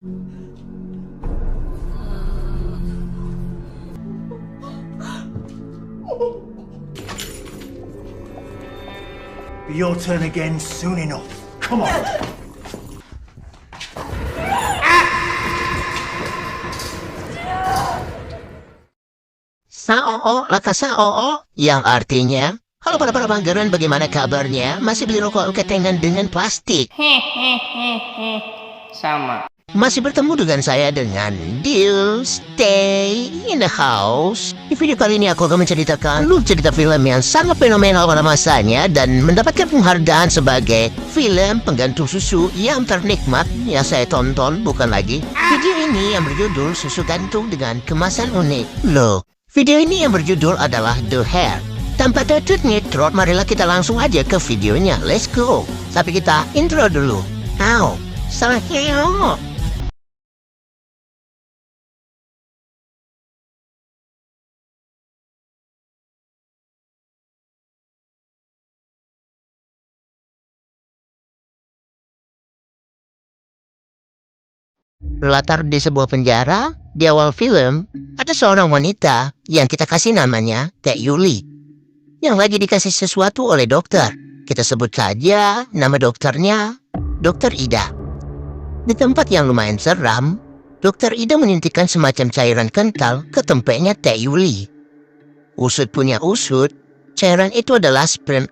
Your turn again soon enough. Come on. Sao, laka sao, yang artinya, halo para pangeran, bagaimana kabarnya? Masih beli rokok ketengan dengan plastik. Sama. Masih bertemu dengan saya dengan Deal Stay in the House. Di video kali ini aku akan menceritakan cerita film yang sangat fenomenal pada masanya dan mendapatkan penghargaan sebagai film penggantung susu yang ternikmat yang saya tonton. Bukan lagi video ini yang berjudul Susu Gantung dengan Kemasan Unik. Loh, video ini yang berjudul adalah The Hair. Tanpa nyetrot, marilah kita langsung aja ke videonya. Let's go. Tapi kita intro dulu. Ow, salah keo. Berlatar di sebuah penjara, di awal film, ada seorang wanita yang kita kasih namanya Teh Yuli, yang lagi dikasih sesuatu oleh dokter. Kita sebut saja nama dokternya Dokter Ida. Di tempat yang lumayan seram, Dokter Ida menyuntikkan semacam cairan kental ke tempeknya Teh Yuli. Usut punya usut, cairan itu adalah sperm.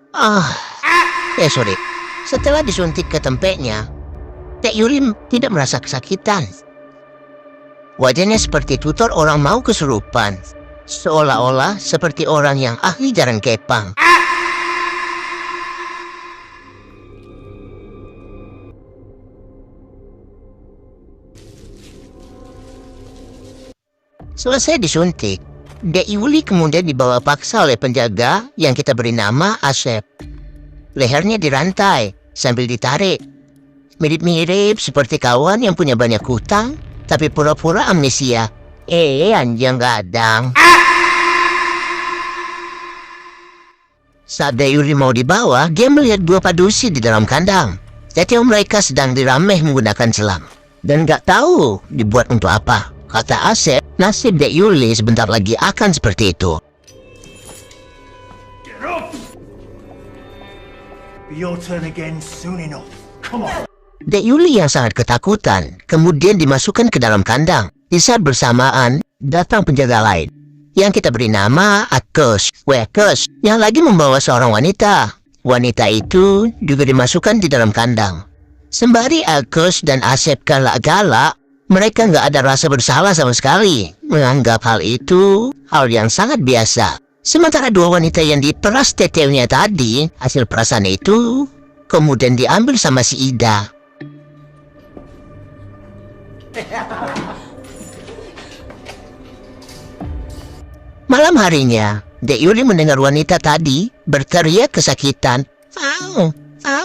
Setelah disuntik ke tempeknya, Teh Yuli tidak merasa kesakitan. Wajahnya seperti tutor orang mau kesurupan, seolah-olah seperti orang yang ahli jarang kepang. Selesai disuntik, Teh Yuli kemudian dibawa paksa oleh penjaga yang kita beri nama Asep. Lehernya dirantai sambil ditarik. Mirip-mirip seperti kawan yang punya banyak hutang, tapi pura-pura amnesia. Anjing gadang. Saat Teh Yuli mau dibawa, dia melihat dua padusi di dalam kandang. Jadi mereka sedang dirameh menggunakan selang. Dan gak tahu dibuat untuk apa. Kata Asep, nasib Teh Yuli sebentar lagi akan seperti itu. Get up! Your turn again soon enough. Come on. Teh Yuli yang sangat ketakutan kemudian dimasukkan ke dalam kandang. Di saat bersamaan datang penjaga lain yang kita beri nama Agus, yang lagi membawa seorang wanita. Wanita itu juga dimasukkan di dalam kandang. Sembari Agus dan Asep galak-galak, mereka nggak ada rasa bersalah sama sekali, menganggap hal itu hal yang sangat biasa. Sementara dua wanita yang diperas tetenya tadi, hasil perasan itu kemudian diambil sama si Ida. Malam harinya, Teh Yuli mendengar wanita tadi berteriak kesakitan.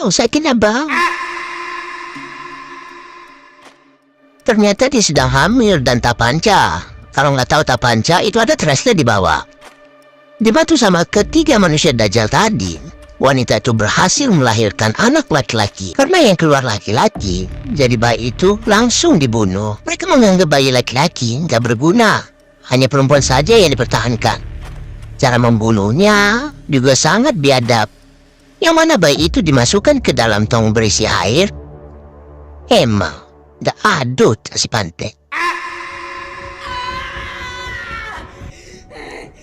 Sakit abang. Ternyata dia sedang hamil dan tak panca. Kalau nggak tahu tak panca, itu ada tresnya di bawah. Dibantu sama ketiga manusia Dajjal tadi, wanita itu berhasil melahirkan anak laki-laki. Karena yang keluar laki-laki, jadi bayi itu langsung dibunuh. Mereka menganggap bayi laki-laki nggak berguna. Hanya perempuan saja yang dipertahankan. Cara membunuhnya juga sangat biadab. Yang mana bayi itu dimasukkan ke dalam tong berisi air. Emang, dah adut si pantai.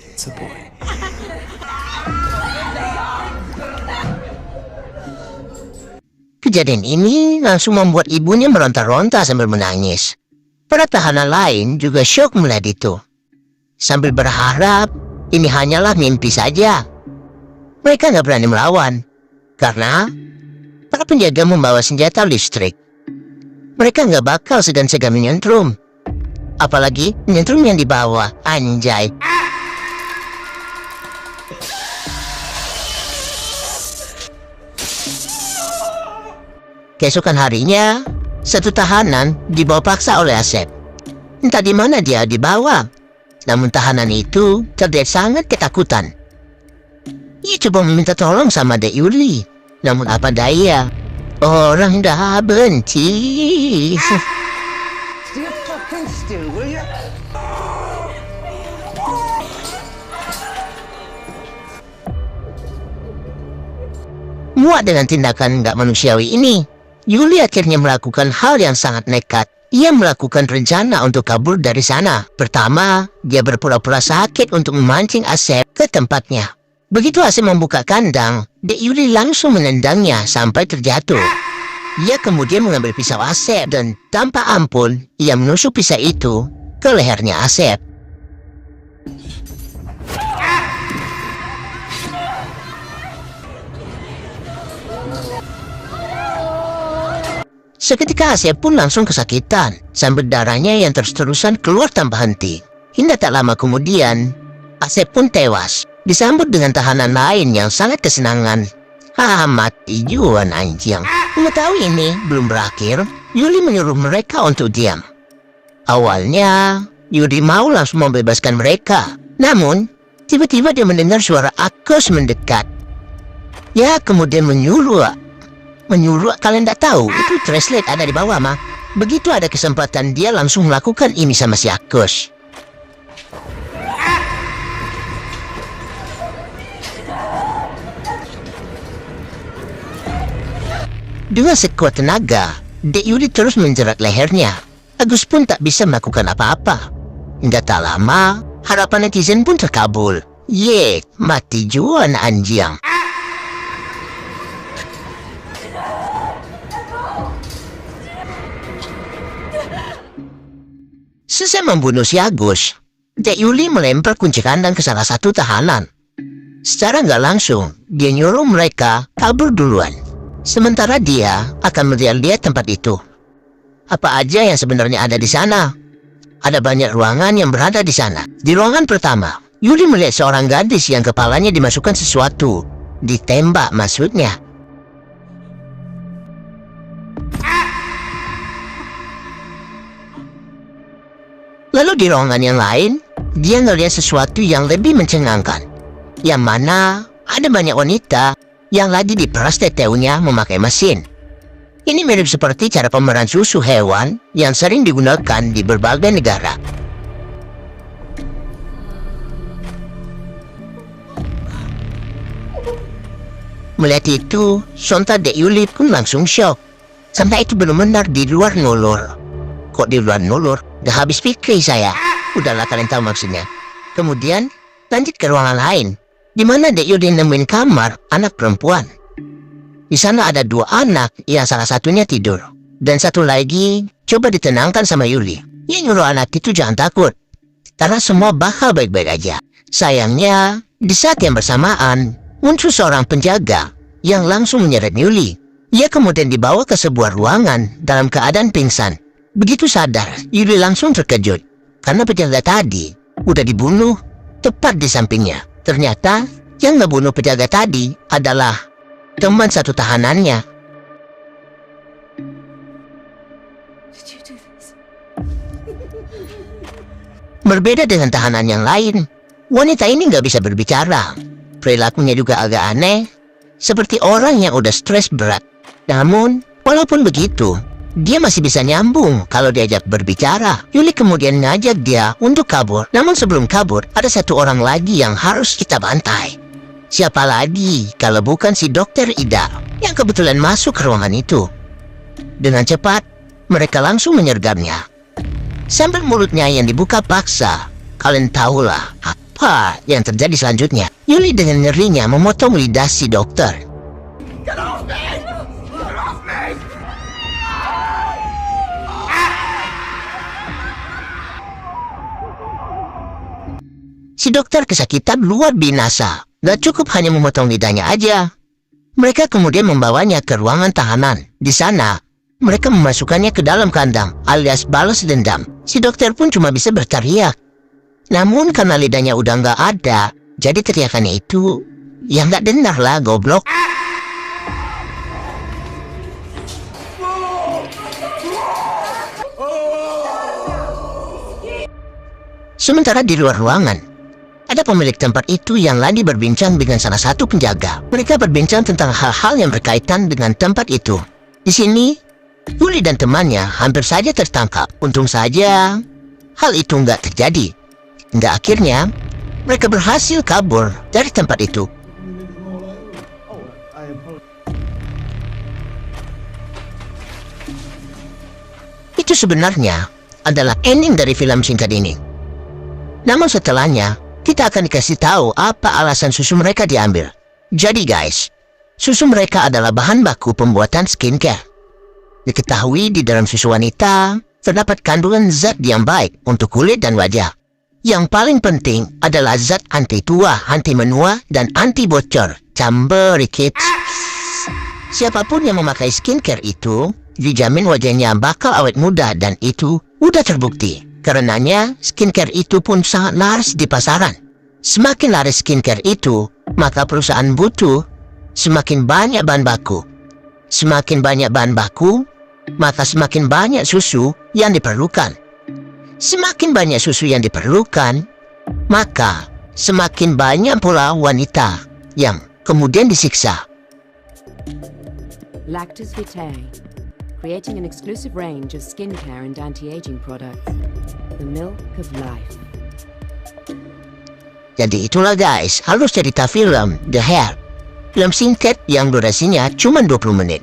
It's a boy. Kejadian ini langsung membuat ibunya meronta-ronta sambil menangis. Para tahanan lain juga syok melihat itu. Sambil berharap ini hanyalah mimpi saja. Mereka nggak berani melawan. Karena para penjaga membawa senjata listrik. Mereka nggak bakal segan-segan menyentrum. Apalagi menyentrum yang dibawa, anjay. Keesokan harinya, satu tahanan dibawa paksa oleh Asep. Entah di mana dia dibawa. Namun tahanan itu terlihat sangat ketakutan. Ia coba meminta tolong sama Teh Yuli. Namun apa daya, orang dah benci. Stay fucking still, will you? Muak dengan tindakan nggak manusiawi ini, Yuli akhirnya melakukan hal yang sangat nekat. Ia melakukan rencana untuk kabur dari sana. Pertama, dia berpura-pura sakit untuk memancing Asep ke tempatnya. Begitu Asep membuka kandang, Dek Yuli langsung menendangnya sampai terjatuh. Ia kemudian mengambil pisau Asep dan tanpa ampun, ia menusuk pisau itu ke lehernya Asep. Seketika Asep pun langsung kesakitan, sambil darahnya yang terus-terusan keluar tanpa henti. Hingga tak lama kemudian, Asep pun tewas, disambut dengan tahanan lain yang sangat kesenangan. Haha, mati juga anjing. Mengetahui ini belum berakhir, Yuli menyuruh mereka untuk diam. Awalnya, Yuli mau langsung membebaskan mereka. Namun, tiba-tiba dia mendengar suara Akos mendekat. Ya, kemudian menyuruh, kalian tak tahu, itu translate ada di bawah mah. Begitu ada kesempatan dia langsung melakukan ini sama si Akos. Dengan sekuat tenaga, Dek Yuli terus menjerat lehernya. Agus pun tak bisa melakukan apa-apa. Hingga tak lama, harapan netizen pun terkabul. Ye, mati juga anjing. Selesai membunuh si Agus, Dek Yuli melempar kunci kandang ke salah satu tahanan. Secara nggak langsung, dia nyuruh mereka kabur duluan. Sementara dia akan melihat tempat itu. Apa aja yang sebenarnya ada di sana? Ada banyak ruangan yang berada di sana. Di ruangan pertama, Yuli melihat seorang gadis yang kepalanya dimasukkan sesuatu. Ditembak maksudnya. Lalu di ruangan yang lain, dia ngelihat sesuatu yang lebih mencengangkan. Yang mana ada banyak wanita yang lagi diperas teteunya memakai mesin. Ini mirip seperti cara pemeran susu hewan yang sering digunakan di berbagai negara. Melihat itu, sontak Dek Yuli pun langsung syok. Sampai itu belum benar di luar nulur. Kok di luar nulur? Dah habis pikir saya. Udahlah, kalian tahu maksudnya. Kemudian, lanjut ke ruangan lain, di mana Dek Yuli nemuin kamar anak perempuan. Di sana ada 2 anak, yang salah satunya tidur. Dan satu lagi coba ditenangkan sama Yuli. Ia nyuruh anak itu jangan takut, karena semua bakal baik-baik aja. Sayangnya, di saat yang bersamaan, muncul seorang penjaga yang langsung menyeret Yuli. Ia kemudian dibawa ke sebuah ruangan dalam keadaan pingsan. Begitu sadar, Yuli langsung terkejut, karena penjaga tadi udah dibunuh tepat di sampingnya. Ternyata, yang ngebunuh penjaga tadi adalah teman satu tahanannya. Berbeda dengan tahanan yang lain, wanita ini nggak bisa berbicara. Perilakunya juga agak aneh, seperti orang yang udah stres berat. Namun, walaupun begitu, dia masih bisa nyambung kalau diajak berbicara. Yuli kemudian ngajak dia untuk kabur. Namun sebelum kabur, ada satu orang lagi yang harus kita bantai. Siapa lagi kalau bukan si Dokter Ida yang kebetulan masuk ke ruangan itu. Dengan cepat, mereka langsung menyergamnya. Sambil mulutnya yang dibuka paksa, kalian tahulah apa yang terjadi selanjutnya. Yuli dengan ngerinya memotong lidah si dokter. Get off me! Get off me! Si dokter kesakitan luar binasa. Gak cukup hanya memotong lidahnya aja. Mereka kemudian membawanya ke ruangan tahanan. Di sana, mereka memasukkannya ke dalam kandang, alias balas dendam. Si dokter pun cuma bisa berteriak. Namun karena lidahnya udah gak ada, jadi teriakannya itu, ya gak dengar lah, goblok. Sementara di luar ruangan, ada pemilik tempat itu yang lagi berbincang dengan salah satu penjaga. Mereka berbincang tentang hal-hal yang berkaitan dengan tempat itu. Di sini, Julie dan temannya hampir saja tertangkap. Untung saja hal itu nggak terjadi. Hingga akhirnya mereka berhasil kabur dari tempat itu. Itu sebenarnya adalah ending dari film singkat ini. Namun setelahnya, kita akan dikasih tahu apa alasan susu mereka diambil. Jadi guys, susu mereka adalah bahan baku pembuatan skincare. Diketahui di dalam susu wanita terdapat kandungan zat yang baik untuk kulit dan wajah. Yang paling penting adalah zat anti tua, anti menua, dan anti bocor. Camberi kids. Siapapun yang memakai skincare itu dijamin wajahnya bakal awet muda, dan itu udah terbukti. Karenanya skincare itu pun sangat laris di pasaran. Semakin laris skincare itu, maka perusahaan butuh semakin banyak bahan baku. Semakin banyak bahan baku, maka semakin banyak susu yang diperlukan. Semakin banyak susu yang diperlukan, maka semakin banyak pula wanita yang kemudian disiksa. Lactus Vitae, creating an exclusive range of skincare and anti-aging products. The milk of life. Jadi itulah guys, alur cerita film The Hair. Film singkat yang durasinya cuma 20 menit.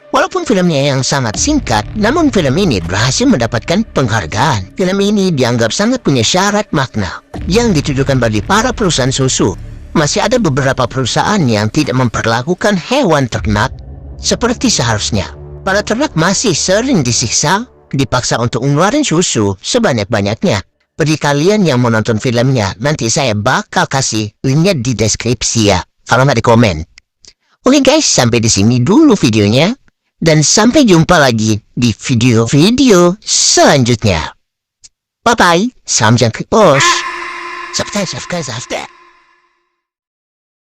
Walaupun filmnya yang sangat singkat, namun film ini berhasil mendapatkan penghargaan. Film ini dianggap sangat punya syarat makna yang ditujukan bagi para perusahaan susu. Masih ada beberapa perusahaan yang tidak memperlakukan hewan ternak seperti seharusnya. Para ternak masih sering disiksa, dipaksa untuk ngeluarin susu sebanyak-banyaknya. Bagi kalian yang mau nonton filmnya, nanti saya bakal kasih linknya di deskripsi ya, kalau nggak di komen. Oke guys, sampai di sini dulu videonya. Dan sampai jumpa lagi di video-video selanjutnya. Bye-bye. Salam jangkrik bos. Subscribe.